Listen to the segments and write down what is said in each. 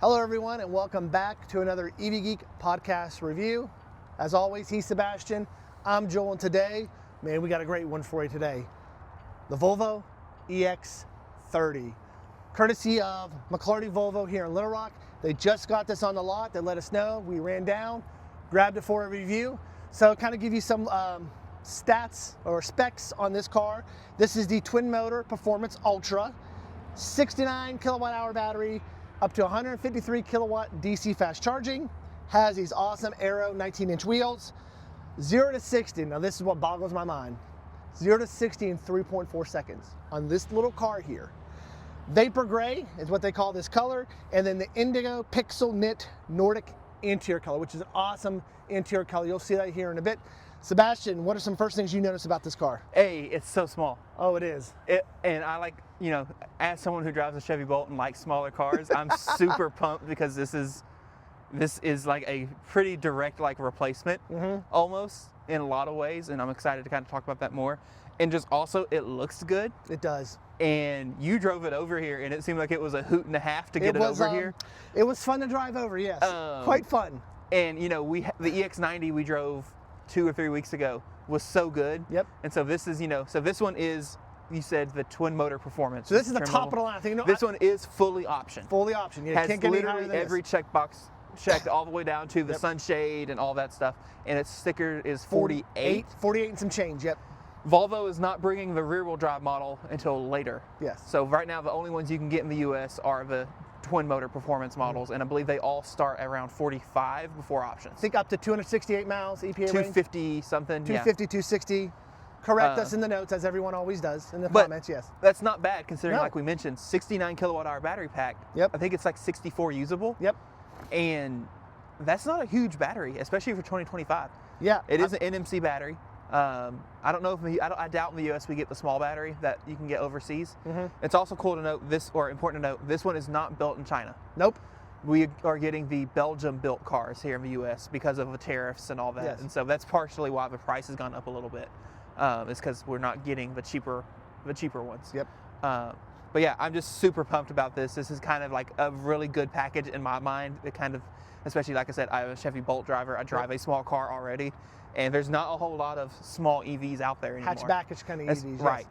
Hello everyone and welcome back to another EV Geek podcast review. As always, he's Sebastian, I'm Joel, and today, man, we got a great one for you today. The Volvo EX30. Courtesy of McClarty Volvo here in Little Rock. They just got this on the lot. They let us know. We ran down, grabbed it for a review. So kind of give you some stats or specs on this car. This is the twin motor Performance Ultra, 69 kilowatt hour battery, up to 153 kilowatt DC fast charging, has these awesome Aero 19-inch wheels, 0 to 60, now this is what boggles my mind, 0 to 60 in 3.4 seconds on this little car here. Vapor gray is what they call this color, and then the indigo pixel knit Nordic interior color, which is an awesome interior color. You'll see that here in a bit. Sebastian, what are some first things you notice about this car? It's so small. Oh, it is. And I like, as someone who drives a Chevy Bolt and likes smaller cars, I'm super pumped because this is like a pretty direct replacement, almost in a lot of ways, and I'm excited to kind of talk about that more. And just also, it looks good. It does. And you drove it over here, and it seemed like it was a hoot and a half to get it over here. It was fun to drive over, yes. Quite fun. And the EX90 we drove 2 or 3 weeks ago was so good. Yep. And so this is, so this one is, you said, the twin motor performance. So this is the top of the line. This one is fully optioned. Fully optioned. Yeah, has can't get literally every checkbox checked all the way down to the sunshade and all that stuff. And its sticker is 48. 48 and some change, yep. Volvo is not bringing the rear-wheel drive model until later. Yes. So right now, the only ones you can get in the U.S. are the twin motor performance models, and I believe they all start around 45 before options. I think up to 268 miles EPA 250 range. Something. 250, yeah. 260. Correct us in the notes, as everyone always does in the comments. Yes. That's not bad considering, like we mentioned, 69 kilowatt hour battery pack. Yep. I think it's like 64 usable. Yep. And that's not a huge battery, especially for 2025. Yeah. It is an NMC battery. I don't know if I doubt in the U.S. we get the small battery that you can get overseas. It's also cool to note important to note, this one is not built in China. Nope. We are getting the Belgium-built cars here in the U.S. because of the tariffs and all that. Yes. And so that's partially why the price has gone up a little bit. It's because we're not getting the cheaper ones. Yep. But yeah, I'm just super pumped about this. This is kind of like a really good package in my mind. It kind of, especially like I said, I'm a Chevy Bolt driver. I drive a small car already. And there's not a whole lot of small EVs out there anymore. Hatchbackish kind of EVs. Right.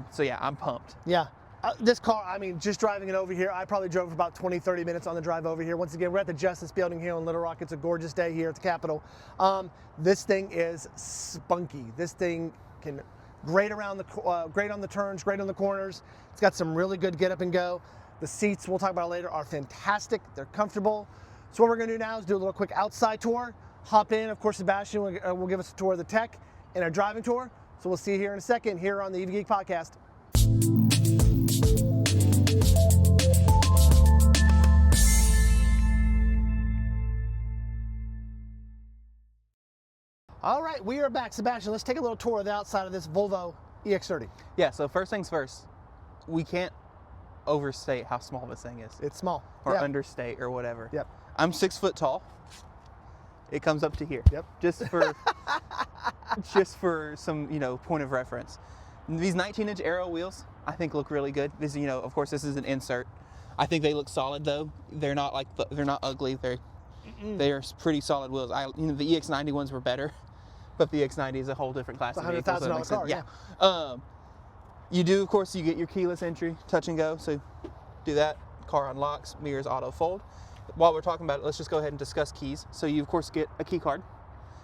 So yeah, I'm pumped. Yeah. This car, I mean, just driving it over here, I probably drove for about 20, 30 minutes on the drive over here. Once again, we're at the Justice Building here in Little Rock. It's a gorgeous day here at the Capitol. This thing is spunky. This thing can great on the turns, great on the corners. It's got some really good get up and go. The seats, we'll talk about later, are fantastic. They're comfortable. So what we're gonna do now is do a little quick outside tour. Hop in, of course, Sebastian will give us a tour of the tech and a driving tour. So we'll see you here in a second here on the EV Geek Podcast. All right, we are back. Sebastian, let's take a little tour of the outside of this Volvo EX30. Yeah, so first things first, we can't overstate how small this thing is. It's small. Or understate or whatever. Yep. I'm 6 foot tall. It comes up to here. Yep. Just for some, point of reference. These 19-inch Aero wheels, I think look really good. This, of course, this is an insert. I think they look solid though. They're not they're not ugly. They're pretty solid wheels. The EX90 ones were better, but the EX90 is a whole different class of vehicle. It's a $100,000 car. Yeah. You do, of course, you get your keyless entry, touch and go. So do that. Car unlocks, mirrors auto fold. While we're talking about it, let's just go ahead and discuss keys. So you, of course, get a key card.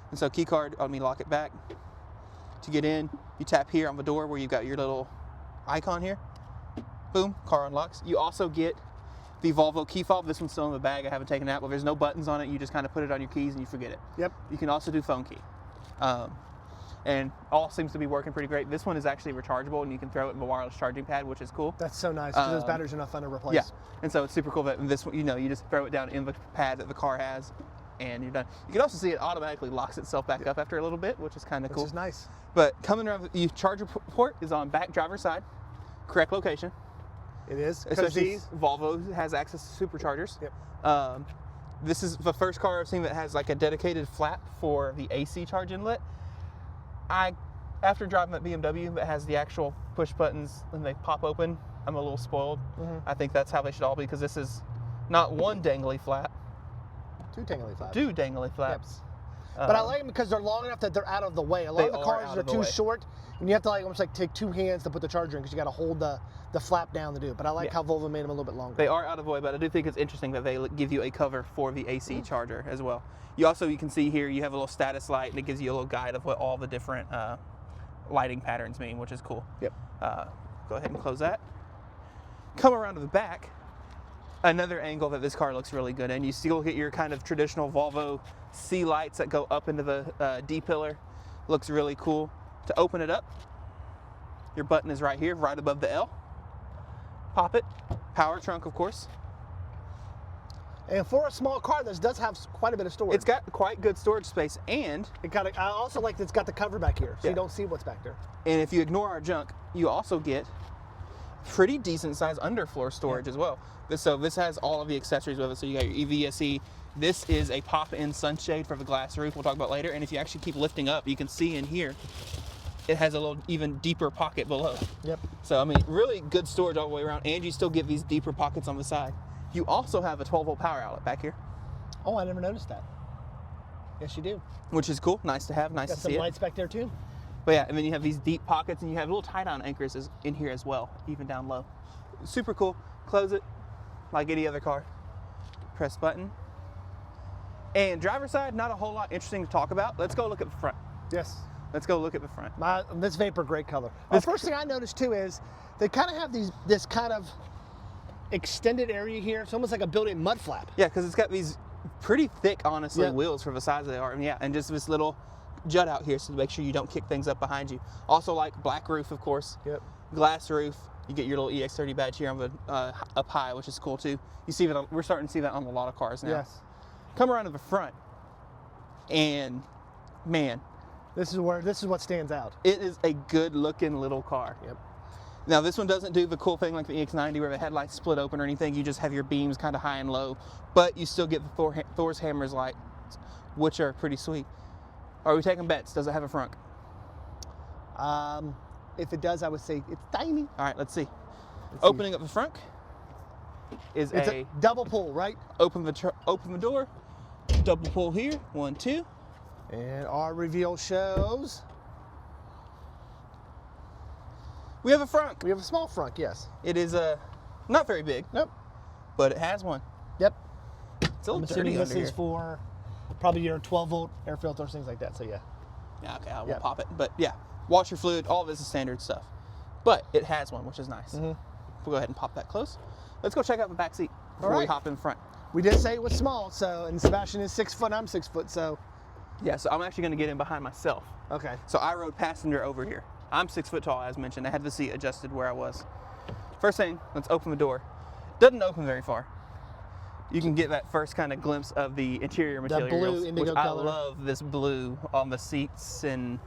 And so key card, let me lock it back. To get in, you tap here on the door where you've got your little icon here. Boom, car unlocks. You also get the Volvo key fob. This one's still in the bag. I haven't taken it out, but there's no buttons on it. You just kind of put it on your keys and you forget it. Yep. You can also do phone key. And all seems to be working pretty great. This one is actually rechargeable, and you can throw it in the wireless charging pad, which is cool. That's so nice, because those batteries are not fun to replace. Yeah, and so it's super cool that this one, you just throw it down in the pad that the car has, and you're done. You can also see it automatically locks itself back up after a little bit, which is kind of cool. Which is nice. But coming around, your charger port is on back driver's side, correct location. It is. Especially Volvo has access to superchargers. Yep. This is the first car I've seen that has like a dedicated flap for the AC charge inlet. After driving that BMW that has the actual push buttons and they pop open, I'm a little spoiled. I think that's how they should all be, because this is Not one dangly flap, Two tangly flaps. two dangly flaps. But I like them because they're long enough that they're out of the way. A lot of the cars are too short, and you have to almost take two hands to put the charger in because you got to hold the flap down to do it. But I like how Volvo made them a little bit longer. They are out of the way, but I do think it's interesting that they give you a cover for the AC charger as well. You can see here, you have a little status light, and it gives you a little guide of what all the different lighting patterns mean, which is cool. Yep. Go ahead and close that. Come around to the back. Another angle that this car looks really good in. You still get your kind of traditional Volvo C lights that go up into the D pillar. Looks really cool. To open it up, your button is right here, right above the L. Pop it. Power trunk, of course. And for a small car, this does have quite a bit of storage. It's got quite good storage space, and I also like that it's got the cover back here, so you don't see what's back there. And if you ignore our junk, you also get pretty decent sized underfloor storage as well. So this has all of the accessories with it. So you got your EVSE. This is a pop-in sunshade for the glass roof. We'll talk about later. And if you actually keep lifting up, you can see in here, it has a little even deeper pocket below. Yep. So I mean, really good storage all the way around, and you still get these deeper pockets on the side. You also have a 12-volt power outlet back here. Oh, I never noticed that. Yes, you do. Which is cool. Nice to have. Nice to see it. Got some lights back there too. But yeah, and then you have these deep pockets, and you have little tie-down anchors in here as well, even down low. Super cool. Close it like any other car. Press button. And driver's side, not a whole lot interesting to talk about. Let's go look at the front. Yes. Let's go look at the front. This Vapor, great color. The first thing I noticed too is they kind of have this kind of extended area here. It's almost like a built-in mud flap. Yeah, because it's got these pretty thick, honestly, wheels for the size they are. And yeah, and just this little jut out here so to make sure you don't kick things up behind you. Also like black roof, of course. Yep. Glass roof. You get your little EX30 badge here on the up high, which is cool too. You see that we're starting to see that on a lot of cars now. Yes. Come around to the front, and man, this is what stands out. it is a good-looking little car. Yep. Now this one doesn't do the cool thing like the EX90 where the headlights split open or anything. You just have your beams kind of high and low, but you still get the Thor's hammers lights, which are pretty sweet. Are we taking bets? Does it have a frunk? If it does, I would say it's tiny. All right, let's see. Opening up the front is it's a double pull, right? Open the door, double pull here, 1, 2. And our reveal shows we have a front. we have a small front, yes. It is not very big. Nope. But it has one. Yep. It's a little I'm dirty assuming this under is here. for probably your 12-volt air filters, things like that. So yeah. Yeah, okay, I won't pop it. But yeah, washer fluid, all of this is standard stuff. But it has one, which is nice. We'll go ahead and pop that close. Let's go check out the back seat before we hop in front. We did say it was small, and Sebastian is 6 foot, I'm 6 foot, so. Yeah, so I'm actually gonna get in behind myself. Okay. So I rode passenger over here. I'm 6 foot tall, as mentioned. I had the seat adjusted where I was. First thing, let's open the door. Doesn't open very far. You can get that first kind of glimpse of the interior materials, blue indigo which color. I love this blue on the seats. And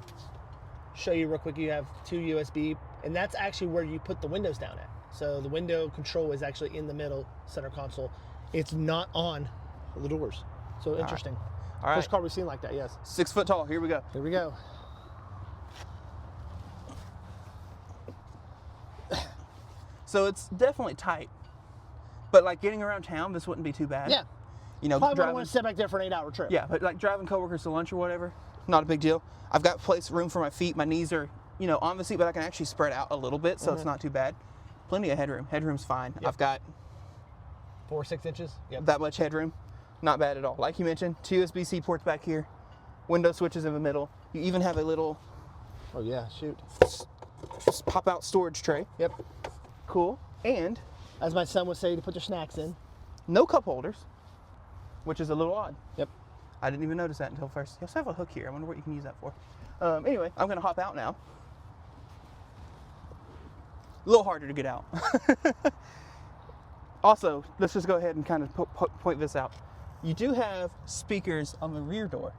Show you real quick, you have 2 USB, and that's actually where you put the windows down at. So the window control is actually in the middle center console. It's not on the doors. So interesting. All right. First car we've seen like that, yes. 6 foot tall, here we go. Here we go. So it's definitely tight, but like getting around town, this wouldn't be too bad. Yeah. You know, Probably driving, want to sit back there for an 8-hour trip. yeah, but like driving coworkers to lunch or whatever, not a big deal. I've got room for my feet. My knees are, you know, on the seat, but I can actually spread out a little bit, so it's not too bad. Plenty of headroom. Headroom's fine. I've got 4 or 6 inches. Yep. that much headroom. Not bad at all. Like you mentioned, 2 USB-C ports back here, window switches in the middle. You even have a little Oh yeah, shoot. pop-out storage tray. Yep. Cool. And As my son would say, to put your snacks in. no cup holders, which is a little odd. Yep. I didn't even notice that until first. You also have a hook here. I wonder what you can use that for. Anyway, I'm gonna hop out now. A little harder to get out. Also, let's just go ahead and kind of point this out. You do have speakers on the rear door.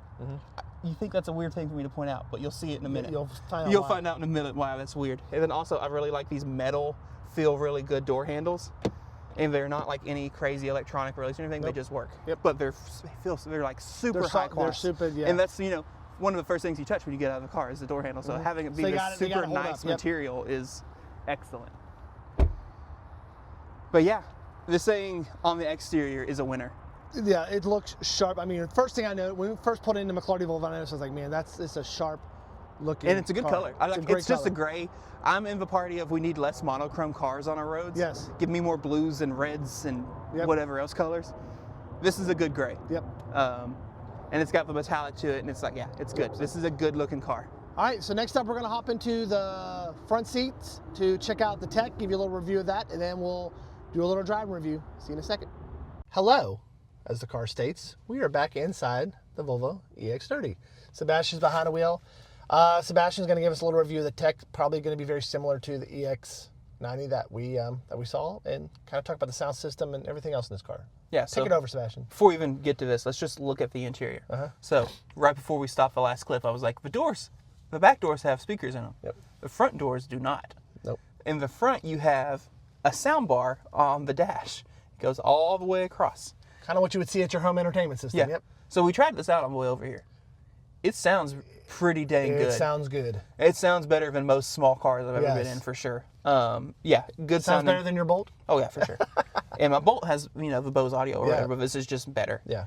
You think that's a weird thing for me to point out, but you'll see it in a minute. You'll Find out in a minute why that's weird. And then also, I really like these metal, feel really good door handles. And they're not like any crazy electronic release or anything. Nope. They just work. Yep. But they're like super high class. They're super, yeah. And that's, you know, one of the first things you touch when you get out of the car is the door handle. So having it be this super hold nice up. Yep. material is excellent. But yeah, this thing on the exterior is a winner. Yeah, it looks sharp. I mean, the first thing I know when we first put it into McClarty Volvo, I was like, man, it's a sharp looking. And it's a good color. It's just color. a gray. I'm in the party of we need less monochrome cars on our roads. Yes. Give me more blues and reds and whatever else colors. This is a good gray. Yep. And it's got the metallic to it, and it's like, yeah, it's good. This is a good looking car. All right, so next up we're gonna hop into the front seats to check out the tech, give you a little review of that, and then we'll do a little driving review. See you in a second. Hello, as the car states, we are back inside the Volvo EX30. Sebastian's behind the wheel. Sebastian's gonna give us a little review of the tech, probably gonna be very similar to the EX90 that we saw, and kind of talk about the sound system and everything else in this car. Yeah, Take it over, Sebastian. Before we even get to this, let's just look at the interior. So right before we stopped the last clip, I was like, the back doors have speakers in them. Yep. The front doors do not. Nope. In the front, you have a sound bar on the dash. It goes all the way across. Kind of what you would see at your home entertainment system. Yeah. Yep. So we tried this out on the way over here. It sounds pretty dang good. It sounds good. It sounds better than most small cars I've ever been in, for sure. Yeah, good Sounds sounding. better than your Bolt? Oh yeah, for sure. And my Bolt has, the Bose audio or whatever, but this is just better. Yeah.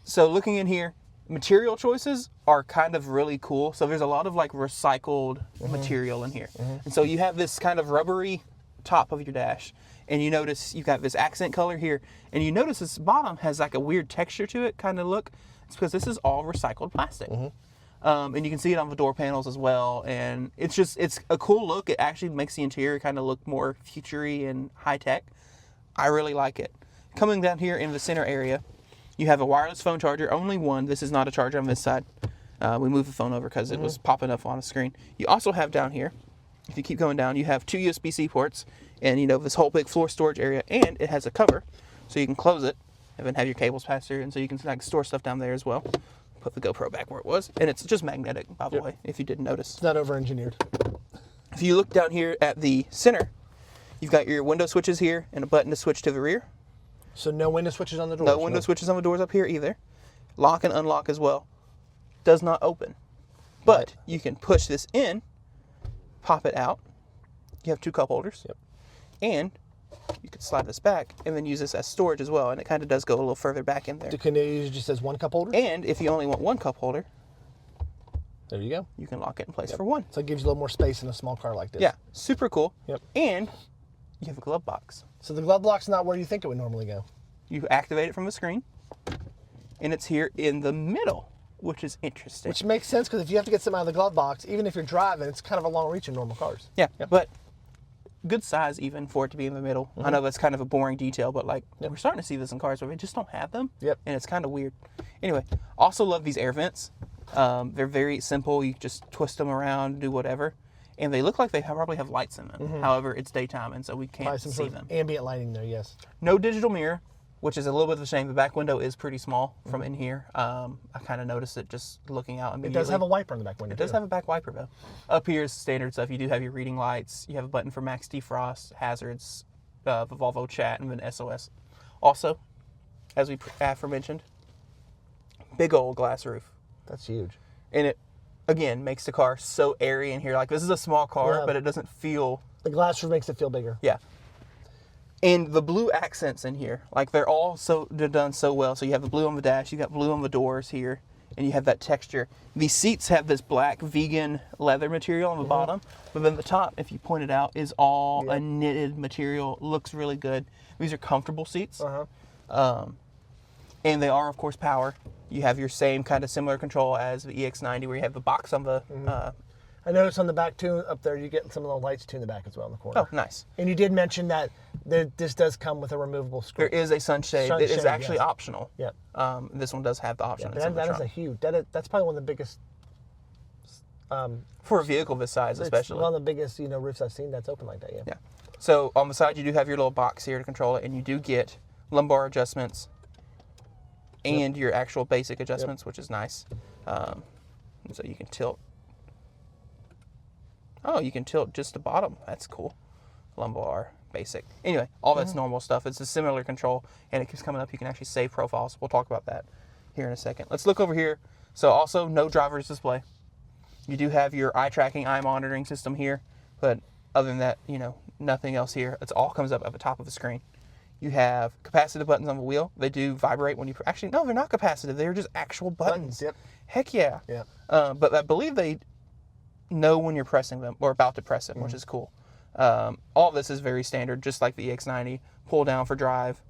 So looking in here, material choices are kind of really cool. So there's a lot of like recycled material in here. And so you have this kind of rubbery top of your dash, and you notice you've got this accent color here, and you notice this bottom has like a weird texture to it kind of look. It's because this is all recycled plastic. And you can see it on the door panels as well, and it's a cool look. It actually makes the interior kind of look more futury and high tech. I really like it. Coming down here in the center area, you have a wireless phone charger, only one. This is not a charger on this side. We moved the phone over because it was popping up on the screen. You also have down here, if you keep going down, you have two USB-C ports, and this whole big floor storage area, and it has a cover, so you can close it and then have your cables pass through, and so you can like store stuff down there as well. Put the GoPro back where it was, and it's just magnetic, by the way, if you didn't notice. It's not over-engineered. If you look down here at the center, you've got your window switches here and a button to switch to the rear. So no window switches on the doors? No window switches on the doors up here either. Lock and unlock as well. Does not open. But you can push this in, pop it out. You have two cup holders. Yep. And you could slide this back and then use this as storage as well, and it kind of does go a little further back in there. Can you use it just as one cup holder? And if you only want one cup holder, there you go. You can lock it in place for one. So it gives you a little more space in a small car like this. Yeah, super cool. Yep. And you have a glove box. So the glove box is not where you think it would normally go. You activate it from the screen, and it's here in the middle, which is interesting. Which makes sense, because if you have to get something out of the glove box, even if you're driving, it's kind of a long reach in normal cars. Yeah, but good size even for it to be in the middle. I know that's kind of a boring detail, but like we're starting to see this in cars where we just don't have them. Yep. And it's kind of weird. Anyway, also love these air vents. They're very simple. You just twist them around, do whatever. And they look like they probably have lights in them. However, it's daytime, and so we can't see them. Ambient lighting there, yes. No digital mirror, which is a little bit of a shame. The back window is pretty small from in here. I kind of noticed it just looking out immediately. It does have a wiper in the back window. It does have a back wiper, though. Up here is standard stuff. You do have your reading lights. You have a button for max defrost, hazards, the Volvo chat, and then SOS. Also, as we aforementioned, big old glass roof. That's huge. And it, again, makes the car so airy in here. Like, this is a small car, but it doesn't feel... The glass roof makes it feel bigger. Yeah. And the blue accents in here, like they're done so well. So you have the blue on the dash, you got blue on the doors here, and you have that texture. These seats have this black vegan leather material on the bottom, but then the top, if you point it out, is all a knitted material. Looks really good. These are comfortable seats. And they are, of course, power. You have your same kind of similar control as the EX90, where you have the box on the... I noticed on the back too, up there, you get some of the lights too in the back as well in the corner. Oh, nice. And you did mention that this does come with a removable screen. There is a sunshade. It is actually optional. Yeah. This one does have the option. Yeah, that is a huge. That's probably one of the biggest. For a vehicle this size, especially. One of the biggest roofs I've seen that's open like that. Yeah. Yeah. So on the side, you do have your little box here to control it, and you do get lumbar adjustments and your actual basic adjustments, which is nice. So you can tilt. Oh, you can tilt just the bottom. That's cool. Lumbar, basic. Anyway, all that's normal stuff. It's a similar control, and it keeps coming up. You can actually save profiles. We'll talk about that here in a second. Let's look over here. So also, no driver's display. You do have your eye tracking, eye monitoring system here, but other than that, nothing else here. It all comes up at the top of the screen. You have capacitive buttons on the wheel. They do vibrate when you... Actually, no, they're not capacitive. They're just actual buttons. Yep. Heck yeah. Yep. But I believe they know when you're pressing them or about to press them, which is cool. All this is very standard, just like the EX90. Pull down for drive.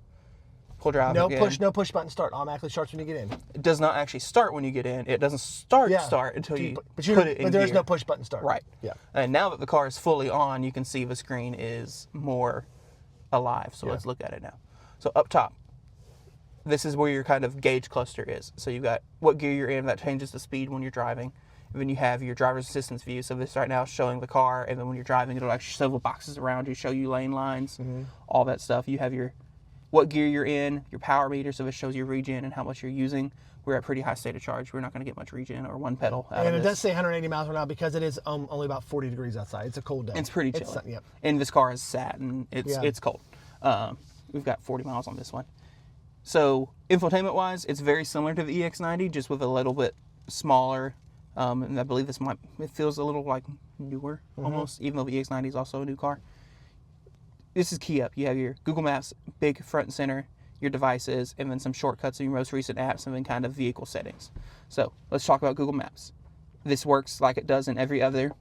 Pull drive No again. no push button start. Automatically starts when you get in. It does not actually start when you get in. It doesn't start until you put it in But there's gear. no push button start. Right. Yeah. And now that the car is fully on, you can see the screen is more alive. So let's look at it now. So up top, this is where your kind of gauge cluster is. So you've got what gear you're in. That changes the speed when you're driving. And then you have your driver's assistance view. So this right now is showing the car. And then when you're driving, it'll actually show the boxes around you, show you lane lines, all that stuff. You have your what gear you're in, your power meter, so it shows your regen and how much you're using. We're at pretty high state of charge. We're not going to get much regen or one pedal out of And it this. does say 180 miles per hour because it is only about 40 degrees outside. It's a cold day. It's pretty chilly. Yep. And this car is sat and it's cold. We've got 40 miles on this one. So infotainment wise, it's very similar to the EX90, just with a little bit smaller. And I believe it feels a little like newer almost, even though the EX90 is also a new car. This is key up. You have your Google Maps, big front and center, your devices, and then some shortcuts in your most recent apps, and then kind of vehicle settings. So let's talk about Google Maps. This works like it does in every other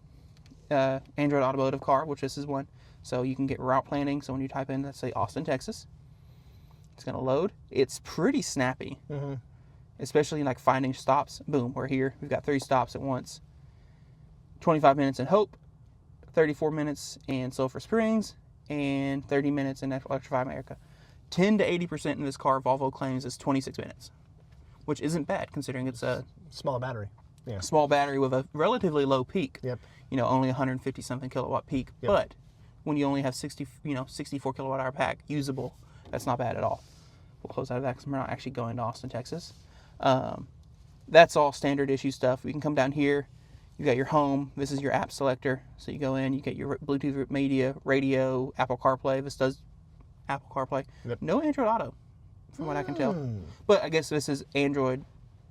Android automotive car, which this is one. So you can get route planning. So when you type in, let's say Austin, Texas, it's going to load. It's pretty snappy, especially like finding stops. Boom, we're here. We've got 3 stops at once. 25 minutes in Hope, 34 minutes in Sulphur Springs, and 30 minutes in Electrify America. 10 to 80% in this car, Volvo claims, is 26 minutes, which isn't bad considering it's a Smaller battery. Yeah. small battery with a relatively low peak. Yep. Only 150 something kilowatt peak. Yep. But when you only have 64 kilowatt hour pack usable, that's not bad at all. We'll close out of that because we're not actually going to Austin, Texas. That's all standard issue stuff. We can come down here. You got your home. This is your app selector. So you go in, you get your Bluetooth media, radio, Apple CarPlay. This does Apple CarPlay. Yep. No Android Auto, from what I can tell. But I guess this is Android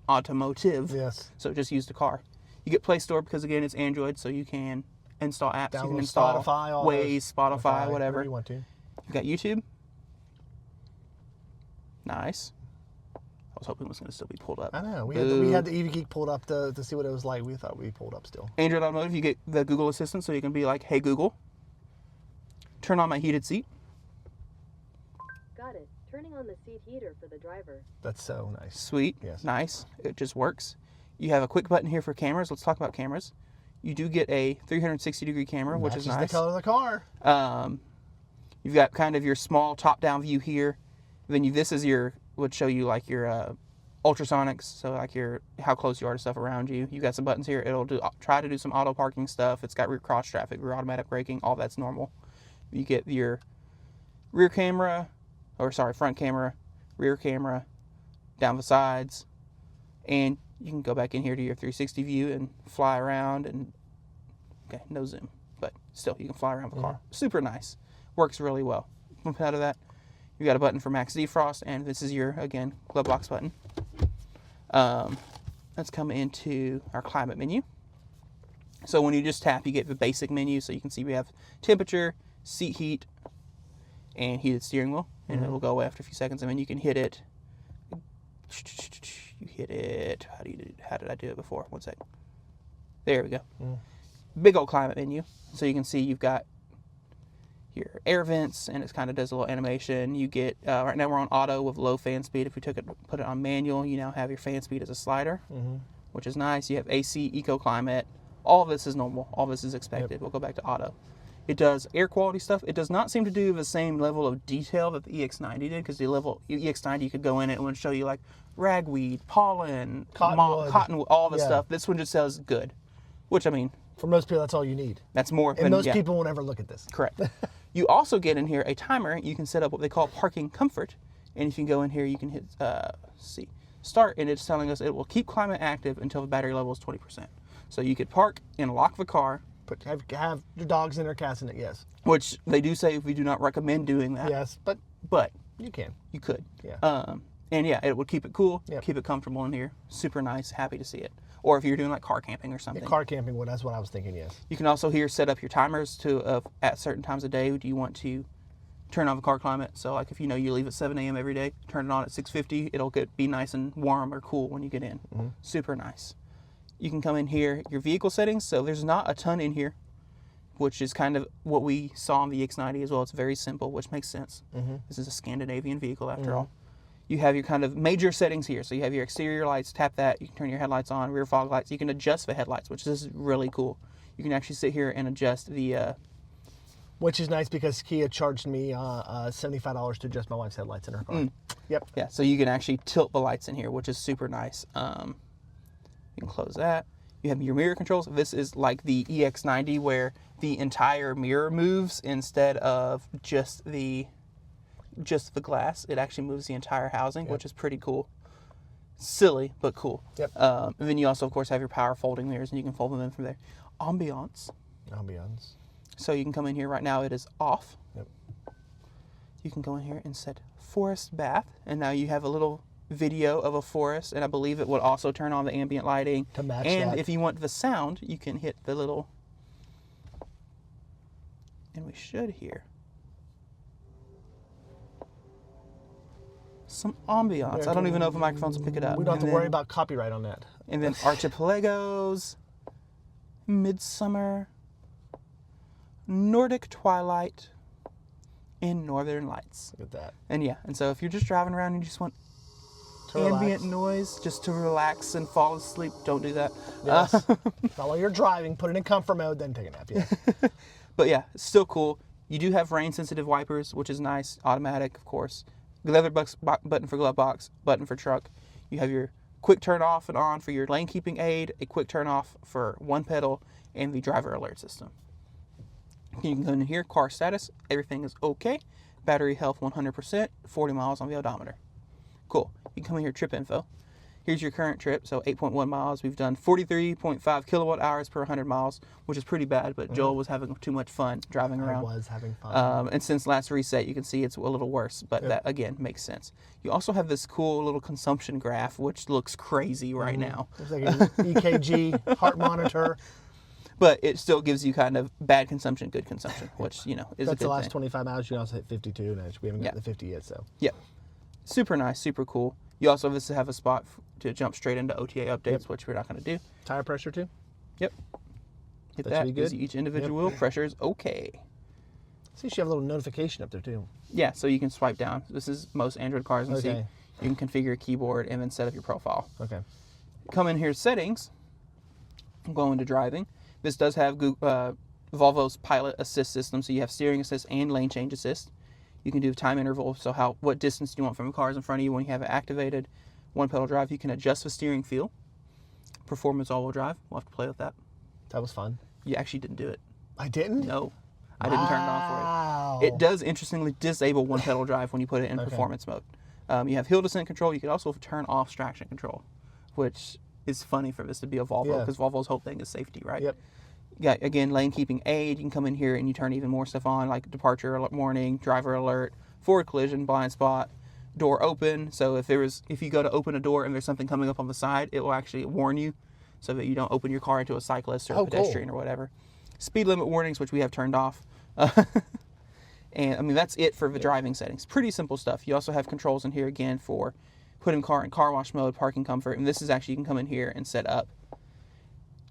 Automotive. Yes. So just use the car. You get Play Store because, again, it's Android, so you can install apps. You can Download install Spotify, all Waze, Spotify, whatever. you want to. You got YouTube. Nice. I was hoping it was going to still be pulled up. I know. We had the EV Geek pulled up to see what it was like. We thought we pulled up still. Android Automotive, you get the Google Assistant, so you can be like, hey, Google, turn on my heated seat. Got it. Turning on the seat heater for the driver. That's so nice. Sweet. Yes. Nice. It just works. You have a quick button here for cameras. Let's talk about cameras. You do get a 360-degree camera, which is Matches nice. the color of the car. You've got kind of your small top-down view here. Then this is would show you like your ultrasonics, so like how close you are to stuff around you. You got some buttons here. It'll try to do some auto parking stuff. It's got rear cross traffic, rear automatic braking. All that's normal. You get your front camera, rear camera, down the sides, and you can go back in here to your 360 view and fly around. And okay, no zoom, but still you can fly around the car. Super nice. Works really well. Out of that, you got a button for max defrost, and this is your, again, glove box button. Let's come into our climate menu. So when you just tap, you get the basic menu. So you can see we have temperature, seat heat, and heated steering wheel, and it will go away after a few seconds. And then you can hit it. You hit it. How did I do it before? 1 second. There we go. Big old climate menu. So you can see you've got your air vents, and it kind of does a little animation. You get right now we're on auto with low fan speed. If we put it on manual, you now have your fan speed as a slider, which is nice. You have AC, eco climate. All of this is normal. All of this is expected. Yep. We'll go back to auto. It does air quality stuff. It does not seem to do the same level of detail that the EX90 did, because the EX90 you could go in it and it would show you like ragweed, pollen, cottonwood, all this stuff. This one just says good, which I mean, For most people, that's all you need. that's more. And most people won't ever look at this. Correct. You also get in here a timer. You can set up what they call parking comfort. And if you go in here, you can hit start, and it's telling us it will keep climate active until the battery level is 20%. So you could park and lock the car. Have your dogs in or cats in it, yes. Which they do say we do not recommend doing that. Yes, but you can. You could. Yeah. And yeah, it would keep it cool, Yep. keep it comfortable in here. Super nice, happy to see it. Or if you're doing like car camping or something. Car camping, that's what I was thinking, yes. You can also here set up your timers to at certain times of day. Do you want to turn on the car climate. So like if you know you leave at 7 a.m. every day, turn it on at 6:50. It'll be nice and warm or cool when you get in. Super nice. You can come in here, your vehicle settings. So there's not a ton in here, which is kind of what we saw on the EX90 as well. It's very simple, which makes sense. This is a Scandinavian vehicle after all. You have your kind of major settings here. So you have your exterior lights, tap that, you can turn your headlights on, rear fog lights. You can adjust the headlights, which is really cool. You can actually sit here and adjust the... Which is nice because Kia charged me $75 to adjust my wife's headlights in her car. Yep. Yeah, so you can actually tilt the lights in here, which is super nice. You can close that. You have your mirror controls. This is like the EX90 where the entire mirror moves instead of just the glass. It actually moves the entire housing, which is pretty cool. Silly, but cool. Yep. And then you also, of course, have your power folding mirrors, and you can fold them in from there. Ambiance. So you can come in here right now. It is off. Yep. You can go in here and set forest bath, and now you have a little video of a forest, and I believe it would also turn on the ambient lighting. To match and that. if you want the sound, you can hit the little, and we should hear some ambiance. I don't even know if the microphones will pick it up. We don't have to worry about copyright on that. And then Archipelagos, Midsummer, Nordic Twilight, and Northern Lights. Look at that. And yeah, and so if you're just driving around and you just want To ambient relax. noise just to relax and fall asleep, don't do that. Yes. Now, while you're driving, put it in comfort mode, then take a nap. Yes. But yeah, it's still cool. You do have rain sensitive wipers, which is nice. Automatic, of course. Leather button for glove box, button for truck. You have your quick turn off and on for your lane keeping aid, a quick turn off for one pedal, and the driver alert system. You can go in here, car status, everything is okay. Battery health 100%, 40 miles on the odometer. Cool. You can come in here, trip info. Here's your current trip, so 8.1 miles. We've done 43.5 kilowatt hours per 100 miles, which is pretty bad, but Joel was having too much fun driving around. I was having fun. And since last reset, you can see it's a little worse, but that, again, makes sense. You also have this cool little consumption graph, which looks crazy right now. It's like an EKG, heart monitor. But it still gives you kind of bad consumption, good consumption, which, you know, is a That's good the last thing. 25 miles. You can also hit 52, and we haven't got the 50 yet, so. Yep. Super nice, super cool. You also have a spot to jump straight into OTA updates, which we're not going to do. Tire pressure, too? Yep. Hit That that. should be Gives good. you each individual wheel. Pressure is okay. See, you have a little notification up there, too. Yeah, so you can swipe down. This is most Android cars and see. Okay. You can configure your keyboard and then set up your profile. Okay. Come in here, settings. Go into driving. This does have Volvo's pilot assist system, so you have steering assist and lane change assist. You can do time interval, so what distance do you want from cars in front of you when you have it activated. One pedal drive. You can adjust the steering feel. Performance all-wheel drive. We'll have to play with that. That was fun. You actually didn't do it. I didn't? No, I didn't turn it on for Wow. it. It does interestingly disable one pedal drive when you put it in performance mode. You have hill descent control. You can also turn off traction control, which is funny for this to be a Volvo because Volvo's whole thing is safety, right? Yep. Yeah, again, lane keeping aid. You can come in here and you turn even more stuff on, like departure alert warning, driver alert, forward collision, blind spot, door open. So if you go to open a door and there's something coming up on the side, it will actually warn you so that you don't open your car into a cyclist or a pedestrian or whatever. Speed limit warnings, which we have turned off. And I mean, that's it for the driving settings. Pretty simple stuff. You also have controls in here again for putting car in car wash mode, parking comfort. And this is actually, you can come in here and set up.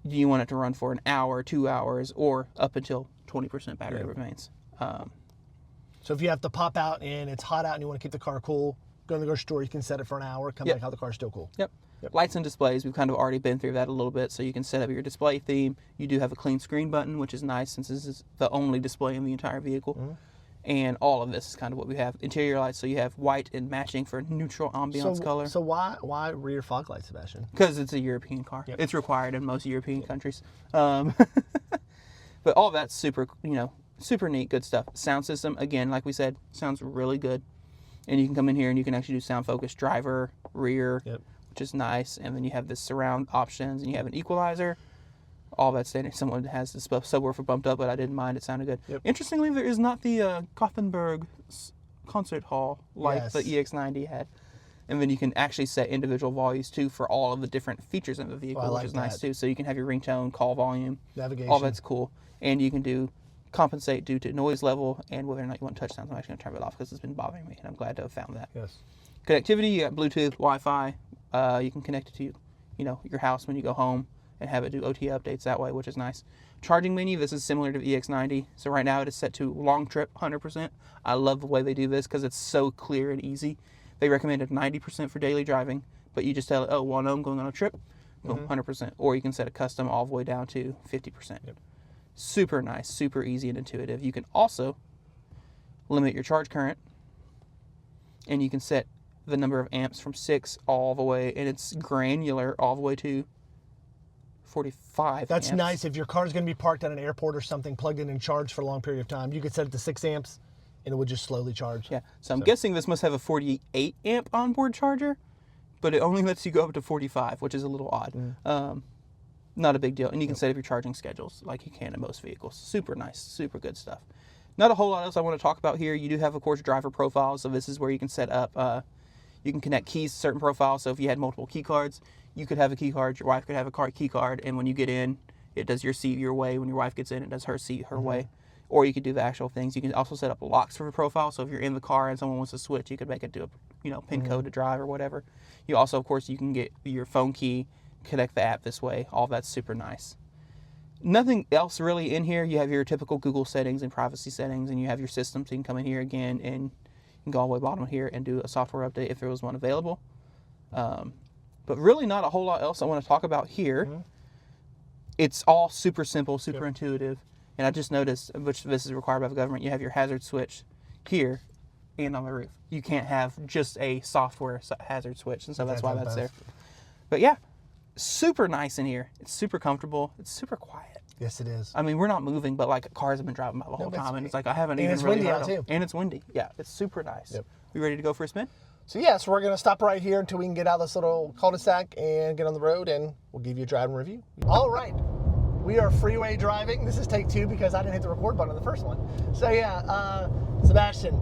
Do you want it to run for an hour, 2 hours, or up until 20% battery remains? So if you have to pop out and it's hot out and you want to keep the car cool, go in the grocery store, you can set it for an hour, come back out, the car's still cool. Yep. Lights and displays, we've kind of already been through that a little bit, so you can set up your display theme. You do have a clean screen button, which is nice since this is the only display in the entire vehicle. And all of this is kind of what we have. Interior lights, so you have white and matching for neutral ambiance color. So why rear fog lights, Sebastian? Because it's a European car. It's required in most European countries. But all that's super, super neat, good stuff. Sound system, again, like we said, sounds really good. And you can come in here and you can actually do sound focus, driver, rear, which is nice. And then you have this surround options and you have an equalizer. All that standing. Someone has the subwoofer bumped up, but I didn't mind. It sounded good. Interestingly, there is not the Gothenburg concert hall like the EX90 had. And then you can actually set individual volumes too for all of the different features in the vehicle, which is nice too. So you can have your ringtone, call volume, navigation. all that's cool. And you can do compensate due to noise level and whether or not you want touch sounds. I'm actually going to turn it off because it's been bothering me, and I'm glad to have found that. Yes. Connectivity, you got Bluetooth, Wi-Fi. You can connect it to, your house when you go home and have it do OTA updates that way, which is nice. Charging menu, this is similar to the EX90. So right now it is set to long trip, 100%. I love the way they do this because it's so clear and easy. They recommended 90% for daily driving, but you just tell it, oh, I'm going on a trip, boom, 100%. Or you can set a custom all the way down to 50%. Yep. Super nice, super easy and intuitive. You can also limit your charge current, and you can set the number of amps from 6 all the way, and it's granular all the way to 45 That's amps. nice. If your car is going to be parked at an airport or something, plugged in and charged for a long period of time, you could set it to 6 amps, and it would just slowly charge. Yeah, so I'm guessing this must have a 48 amp onboard charger, but it only lets you go up to 45, which is a little odd. Not a big deal. And you can set up your charging schedules like you can in most vehicles. Super nice, super good stuff. Not a whole lot else I want to talk about here. You do have, of course, driver profiles. So this is where you can set up, you can connect keys to certain profiles. So if you had multiple key cards, you could have a key card, your wife could have a key card, and when you get in, it does your seat your way. When your wife gets in, it does her seat her way. Or you could do the actual things. You can also set up locks for the profile. So if you're in the car and someone wants to switch, you could make it do a PIN code to drive or whatever. You also, of course, you can get your phone key, connect the app this way. All that's super nice. Nothing else really in here. You have your typical Google settings and privacy settings, and you have your system. So you can come in here again and you can go all the way bottom here and do a software update if there was one available. But really not a whole lot else I want to talk about here. It's all super simple, super intuitive. And I just noticed, which this is required by the government, you have your hazard switch here and on the roof. You can't have just a software hazard switch, and so that's why that's there. But yeah, super nice in here. It's super comfortable. It's super quiet. Yes, it is. I mean, we're not moving, but like cars have been driving by the whole time, and it's like I haven't even really heard them. And it's windy. Yeah, it's super nice. Yep. We ready to go for a spin? So yes, we're going to stop right here until we can get out of this little cul-de-sac and get on the road, and we'll give you a driving review. All right. We are freeway driving. This is take 2 because I didn't hit the record button on the first one. So yeah, Sebastian,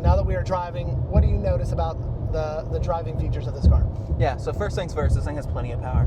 now that we are driving, what do you notice about the driving features of this car? Yeah, so first things first, this thing has plenty of power.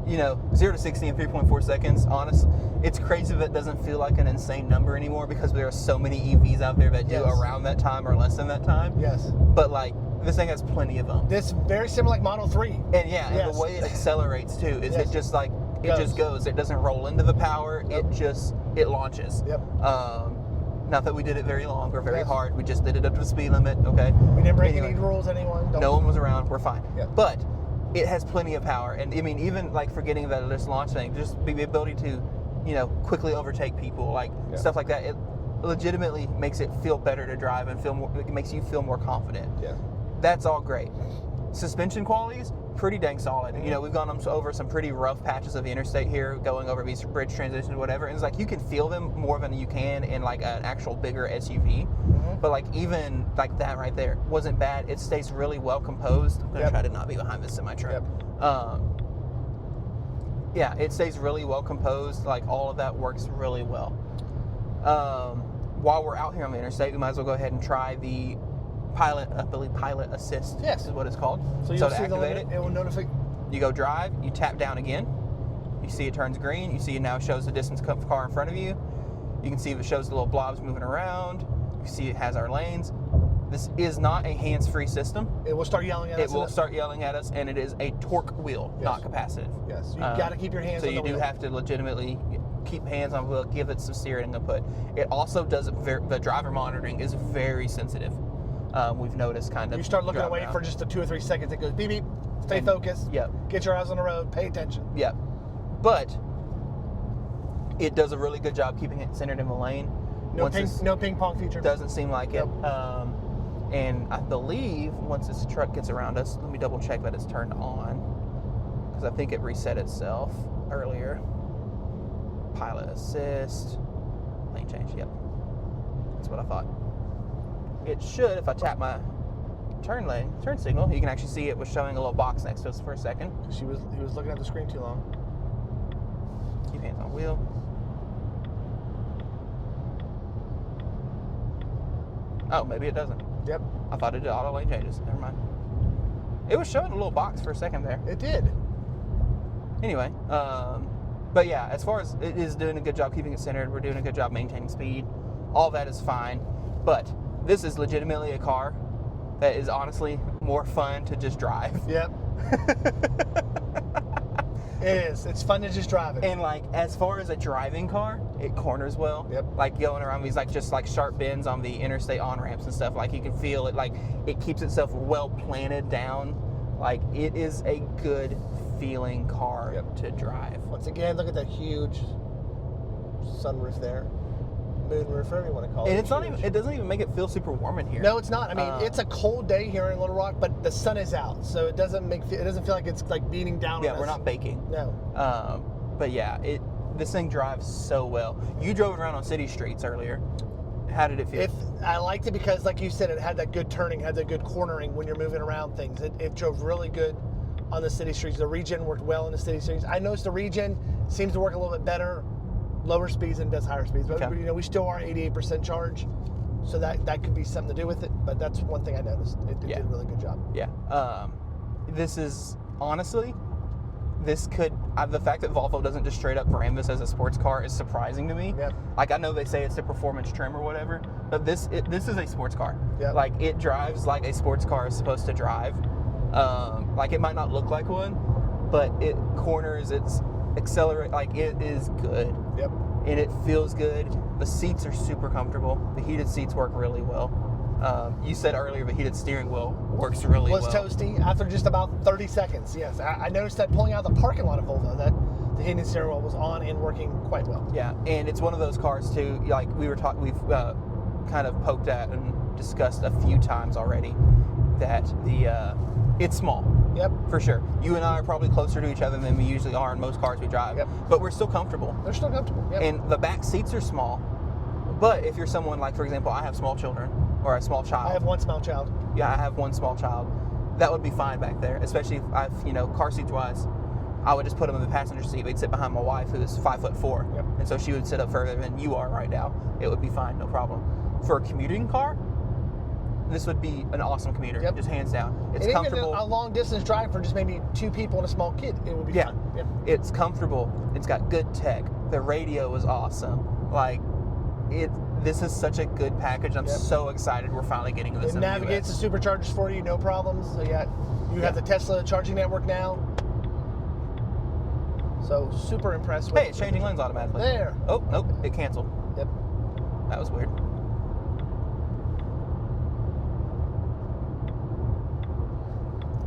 0 to 60 in 3.4 seconds. Honest, it's crazy that it doesn't feel like an insane number anymore because there are so many EVs out there that do around that time or less than that time. Yes. But like, this thing has plenty of them. This very similar like Model 3. And yeah, and the way it accelerates too is it just like, it just goes. It doesn't roll into the power. It launches. Yep. Not that we did it very long or very hard. We just did it up to the speed limit. Okay. We didn't break any rules. Anyone? No one was around. We're fine. Yep. But it has plenty of power, and I mean, even like forgetting about this launch thing, just the ability to, quickly overtake people, like stuff like that. It legitimately makes it feel better to drive and feel more. It makes you feel more confident. Yeah. That's all great. Suspension qualities, pretty dang solid. We've gone over some pretty rough patches of the interstate here, going over these bridge transitions, whatever. And it's like you can feel them more than you can in like an actual bigger SUV. But like even like that right there wasn't bad. It stays really well composed. I'm gonna try to not be behind this semi-truck. Yeah, it stays really well composed. Like all of that works really well. While we're out here on the interstate, we might as well go ahead and try the pilot assist. Yes, is what it's called. So to activate it, will notify. You go drive, you tap down again, you see it turns green, you see it now shows the distance car in front of you. You can see if it shows the little blobs moving around. You see it has our lanes. This is not a hands-free system. It will start yelling at us. It will start yelling at us, and it is a torque wheel, not capacitive. Yes, you got to keep your hands on the wheel. So you do have to legitimately keep hands on the wheel, give it some steering input. It also does, the driver monitoring is very sensitive. We've noticed kind of. You start looking away for just a 2 or 3 seconds. It goes beep beep. Stay focused. Yep. Get your eyes on the road. Pay attention. Yep. But it does a really good job keeping it centered in the lane. No ping pong feature. Doesn't seem like it. And I believe once this truck gets around us, let me double check that it's turned on because I think it reset itself earlier. Pilot assist, lane change. Yep. That's what I thought. It should, if I tap my turn signal, you can actually see it was showing a little box next to us for a second. He was looking at the screen too long. Keep hands on wheel. Oh, maybe it doesn't. Yep. I thought it did auto lane changes. Never mind. It was showing a little box for a second there. It did. Anyway, But yeah, as far as it is doing a good job keeping it centered, we're doing a good job maintaining speed. All that is fine. But this is legitimately a car that is honestly more fun to just drive. Yep. It is. It's fun to just drive it. And like, as far as a driving car, it corners well. Yep. Like going around these just sharp bends on the interstate on-ramps and stuff. Like you can feel it, like it keeps itself well planted down. Like it is a good feeling car to drive. Once again, look at that huge sunroof there. Moonroof, whatever you want to call it. And it's not even, it doesn't even make it feel super warm in here. No, it's not. I mean, it's a cold day here in Little Rock, but the sun is out, so it doesn't feel like it's like beating down on us. Yeah, we're not baking. No. But yeah, this thing drives so well. You drove around on city streets earlier. How did it feel? I liked it because, like you said, it had that good turning, had that good cornering when you're moving around things. It drove really good on the city streets. The regen worked well in the city streets. I noticed the regen seems to work a little bit better lower speeds than it does higher speeds. But you know, we still are 88% charge, so that could be something to do with it. But that's one thing I noticed. It did a really good job. Yeah. This is honestly, this could the fact that Volvo doesn't just straight up brand this as a sports car is surprising to me. Yep. Like I know they say it's a performance trim or whatever, but this is a sports car. Yep. Like it drives like a sports car is supposed to drive. Like it might not look like one, but it corners, it's accelerate, like it is good. Yep. And it feels good. The seats are super comfortable. The heated seats work really well. You said earlier the heated steering wheel works really well. Was toasty after just about 30 seconds. Yes, I noticed that pulling out of the parking lot of Volvo, that the heated steering wheel was on and working quite well. Yeah, and it's one of those cars too. Like we've kind of poked at and discussed a few times already that it's small. Yep. For sure. You and I are probably closer to each other than we usually are in most cars we drive. Yep. But we're still comfortable. They're still comfortable. Yep. And the back seats are small. But if you're someone like, for example, I have small children or a small child. I have one small child. Yeah, I have one small child. That would be fine back there, especially if I've, car seats wise, I would just put them in the passenger seat. They'd sit behind my wife, who is 5'4". Yep. And so she would sit up further than you are right now. It would be fine, no problem. For a commuting car, this would be an awesome commuter, just hands down. It's comfortable. Even a long distance drive for just maybe two people and a small kid, it would be fun. Yep. It's comfortable. It's got good tech. The radio is awesome. Like, this is such a good package. I'm so excited we're finally getting this. It navigates the superchargers for you, no problems. So you have the Tesla charging network now. So super impressed with it. Hey, it's changing lanes automatically. There. Oh, nope, it canceled. Yep. That was weird.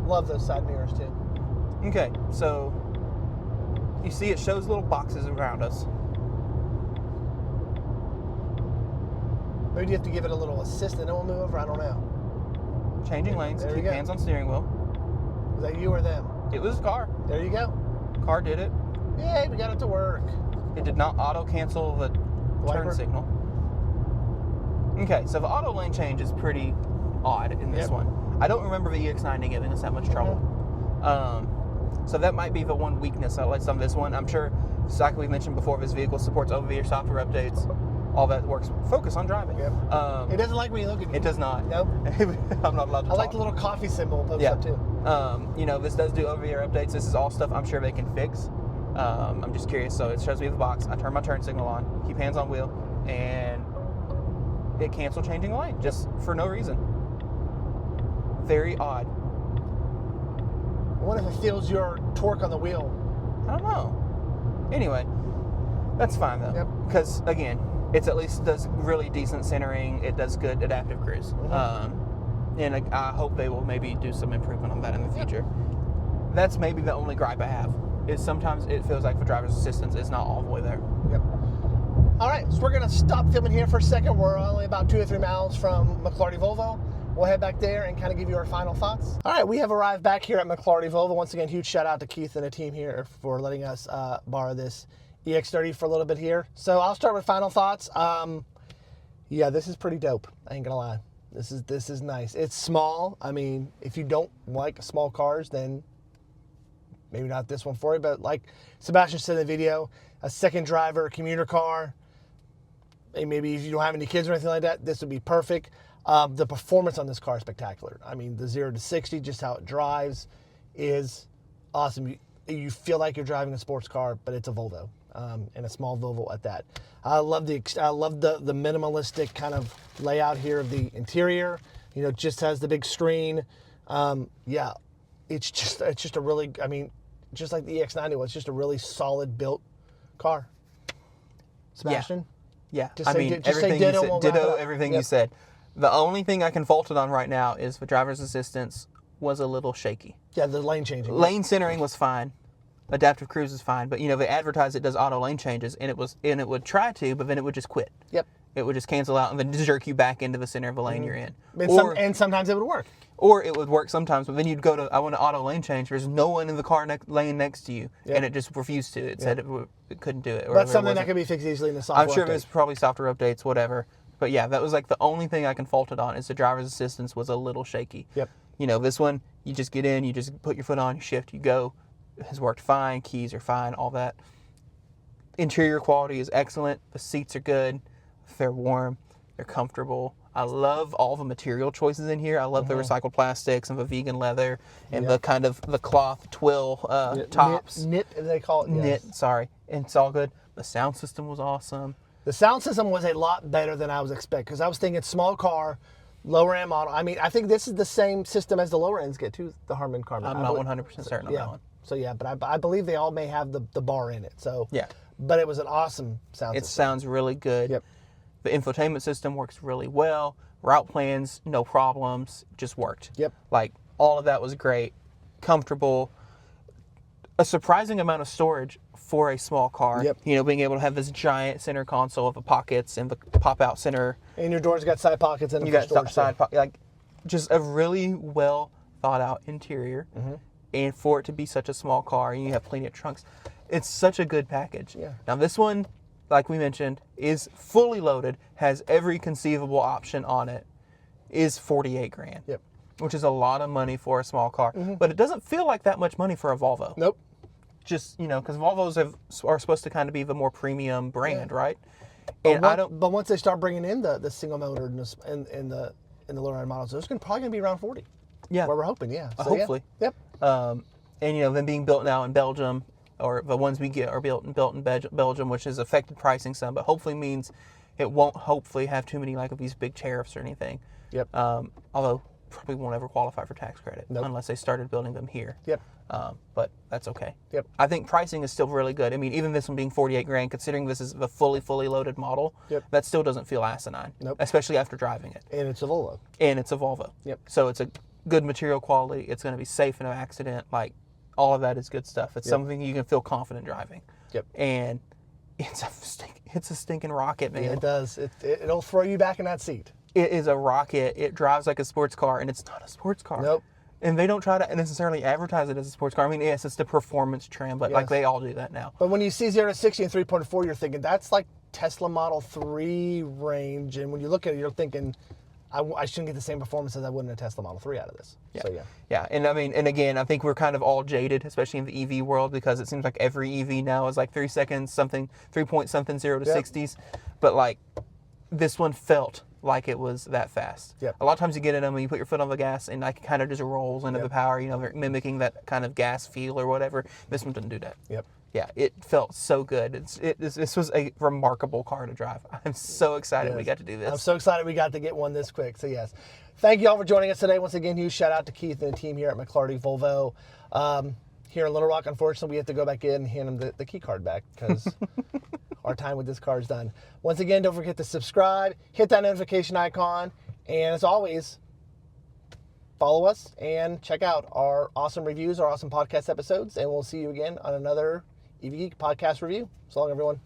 Love those side mirrors too. Okay, so you see it shows little boxes around us. Maybe you have to give it a little assist and it will move over. I don't know. Changing lanes, There you keep go. hands on steering wheel. Was that you or them? It was a car. There you go. Car did it. Yay, we got it to work. It did not auto cancel the turn Wiper? signal. Okay, so the auto lane change is pretty odd in this one. I don't remember the EX90 giving us that much trouble. So that might be the one weakness, at least on this one. I'm sure, like we mentioned before, this vehicle supports over-the-air software updates. All that works. Focus on driving. Yep. It doesn't like when you look at it. It does not. Nope. I'm not allowed to I like talk. the little coffee symbol pops up too. This does do over-the-air updates. This is all stuff I'm sure they can fix. I'm just curious. So it shows me the box. I turn my turn signal on, keep hands on wheel, and it canceled changing the lane just for no reason. Very odd. I wonder if it feels your torque on the wheel. I don't know. Anyway, that's fine though. Yep. Because again, it's at least does really decent centering. It does good adaptive cruise. And I hope they will maybe do some improvement on that in the future. That's maybe the only gripe I have. Is sometimes it feels like the driver's assistance is not all the way there. Yep. All right, so we're gonna stop filming here for a second. We're only about 2 or 3 miles from McLarty Volvo. We'll head back there and kind of give you our final thoughts. All right, we have arrived back here at McLarty Volvo. Once again, huge shout out to Keith and the team here for letting us borrow this EX30 for a little bit here. So I'll start with final thoughts. Yeah, this is pretty dope. I ain't gonna lie. This is nice. It's small. I mean, if you don't like small cars, then maybe not this one for you. But like Sebastian said in the video, a second driver, commuter car. And maybe if you don't have any kids or anything like that, this would be perfect. The performance on this car is spectacular. I mean, the 0 to 60, just how it drives, is awesome. you feel like you're driving a sports car, but it's a Volvo, and a small Volvo at that. I love the minimalistic kind of layout here of the interior. You know, it just has the big screen. Yeah, it's just a really, I mean, just like the EX90 was, just a really solid built car. Sebastian? Yeah, Just I say mean, di- just say everything ditto, you we'll said, wrap it ditto up. everything Yep. you said. The only thing I can fault it on right now is the driver's assistance was a little shaky. Yeah, the lane changing. Lane centering was fine. Adaptive cruise is fine, but you know they advertise it does auto lane changes, and it would try to, but then it would just quit. Yep. It would just cancel out and then jerk you back into the center of the lane you're in. And sometimes it would work. Or it would work sometimes, but then you'd go to, I want to auto lane change. There's no one in the car lane next to you, Yep. and it just refused to. It said it couldn't do it. Or That's it something that wasn't- can be fixed easily in the software I'm sure update. there's probably software updates, whatever. But yeah, that was like the only thing I can fault it on is the driver's assistance was a little shaky. Yep. You know, this one, you just get in, you just put your foot on, you shift, you go. It has worked fine. Keys are fine, all that. Interior quality is excellent. The seats are good. They're warm. They're comfortable. I love all the material choices in here. I love the recycled plastics and the vegan leather and the kind of the cloth twill tops. Knit, they call it. Knit, Yes. sorry. And it's all good. The sound system was awesome. The sound system was a lot better than I was expecting, because I was thinking small car, lower end model. I mean, I think this is the same system as the lower ends get too, the Harman Kardon. I'm not 100% certain on yeah. that one. So yeah, but I believe they all may have the bar in it. So Yeah. But it was an awesome sound It system. sounds really good. Yep. The infotainment system works really well. Route plans, no problems, just worked. Yep. Like all of that was great, comfortable. A surprising amount of storage for a small car. Yep. You know, being able to have this giant center console of the pockets and the pop-out center. And your doors got side pockets in them You for got storage. side pocket, like just a really well thought out interior. And for it to be such a small car, and you have plenty of trunks, it's such a good package. Yeah. Now this one, like we mentioned, is fully loaded, has every conceivable option on it, is 48 grand. Yep. Which is a lot of money for a small car, but it doesn't feel like that much money for a Volvo. Nope. Just, you know, because Volvos are supposed to kind of be the more premium brand, right? But, And I don't. but once they start bringing in the single motor in the lower end models, those are probably going to be around 40. Yeah. Where we're hoping, yeah. So, yeah. Hopefully. Yep. And you know, them being built now in Belgium, or the ones we get are built in Belgium, which has affected pricing some, but hopefully means it won't hopefully have too many like of these big tariffs or anything. Yep. Although probably won't ever qualify for tax credit Nope. unless they started building them here. Yep. But that's okay. Yep. I think pricing is still really good. I mean, even this one being 48 grand, considering this is the fully loaded model, Yep. that still doesn't feel asinine. Nope. Especially after driving it. And it's a Volvo. And it's a Volvo. Yep. So it's a good material quality. It's going to be safe in an accident. Like, all of that is good stuff. It's something you can feel confident driving. Yep. And it's a stinking rocket, man. Yeah, it does. It'll throw you back in that seat. It is a rocket. It drives like a sports car, and it's not a sports car. Nope. And they don't try to necessarily advertise it as a sports car. I mean, yes, it's the performance trim, but like Yes. they all do that now. But when you see 0 to 60 in 3.4, you're thinking that's like Tesla Model 3 range. And when you look at it, you're thinking, I shouldn't get the same performance as I would in a Tesla Model 3 out of this. Yeah. So, yeah. Yeah, and I mean, and again, I think we're kind of all jaded, especially in the EV world, because it seems like every EV now is like 3 seconds, something, 3 point something, 0 to Yep. 60s. But like, this one felt like it was that fast. Yep. A lot of times you get in them and you put your foot on the gas and like it kind of just rolls into the power, you know, they're mimicking that kind of gas feel or whatever. This one didn't do that. Yep. Yeah, it felt so good. This was a remarkable car to drive. I'm so excited we Yes. got to do this. I'm so excited we got to get one this quick. So, yes. Thank you all for joining us today. Once again, huge shout out to Keith and the team here at McClarty Volvo. Here in Little Rock, unfortunately, we have to go back in and hand them the key card back because our time with this car is done. Once again, don't forget to subscribe, hit that notification icon, and as always, follow us and check out our awesome reviews, our awesome podcast episodes, and we'll see you again on another EV Geek podcast review. So long, everyone.